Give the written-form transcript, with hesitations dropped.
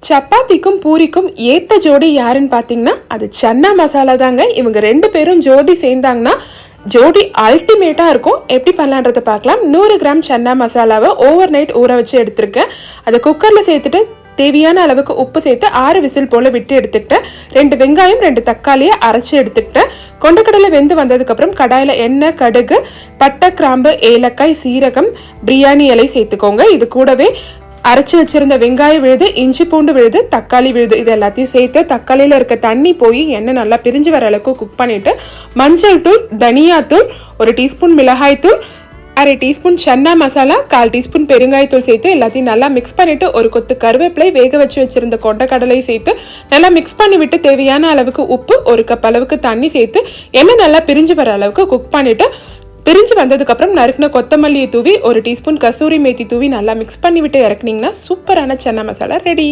சப்பாத்திக்கும் பூரிக்கும் ஏத்த ஜோடி யாருன்னு பார்த்தீங்கன்னா அது சன்னா மசாலா தாங்க. இவங்க 2 பேரும் ஜோடி சேர்ந்தாங்கன்னா ஜோடி அல்டிமேட்டாக இருக்கும். எப்படி பண்ணலான்றதை பார்க்கலாம். 100 கிராம் சன்னா மசாலாவை ஓவர் நைட் ஊற வச்சு எடுத்திருக்கேன். அதை குக்கரில் சேர்த்துட்டு தேவையான அளவுக்கு உப்பு சேர்த்து 6 விசில் போல் விட்டு எடுத்துக்கிட்டேன். 2 வெங்காயம் 2 தக்காளியை அரைச்சி எடுத்துக்கிட்டேன். கொண்டக்கடலை வெந்து வந்ததுக்கப்புறம் கடாயில் எண்ணெய், கடுகு, பட்டை, கிராம்பு, ஏலக்காய், சீரகம், பிரியாணி இலை சேர்த்துக்கோங்க. இது கூடவே அரைச்சி வச்சிருந்த வெங்காயம் விழுது, இஞ்சி பூண்டு விழுது, தக்காளி விழுது, இது எல்லாத்தையும் சேர்த்து தக்காளியில் இருக்க தண்ணி போய் எண்ணெய் நல்லா பிரிஞ்சு வர அளவுக்கு குக் பண்ணிவிட்டு மஞ்சள் தூள், தனியாத்தூள், 1 டீஸ்பூன் மிளகாய் தூள், 1/2 டீஸ்பூன் சன்னா மசாலா, 1/4 டீஸ்பூன் பெருங்காயத்தூள் சேர்த்து எல்லாத்தையும் நல்லா மிக்ஸ் பண்ணிவிட்டு ஒரு கொத்து கருவேப்பிலை, வேக வச்சு வச்சுருந்த கொண்டக்கடலை சேர்த்து நல்லா மிக்ஸ் பண்ணி விட்டு தேவையான அளவுக்கு உப்பு, 1 கப் அளவுக்கு தண்ணி சேர்த்து எண்ணெய் நல்லா பிரிஞ்சு வர அளவுக்கு குக் பண்ணிவிட்டு பிரிஞ்சு வந்ததுக்கப்புறம் நறுக்கின கொத்தமல்லியை தூவி 1 டீஸ்பூன் கசூரி மேத்தி தூவி நல்லா மிக்ஸ் பண்ணி விட்டு இறக்குனீங்கன்னா சூப்பரான சன்னா மசாலா ரெடி.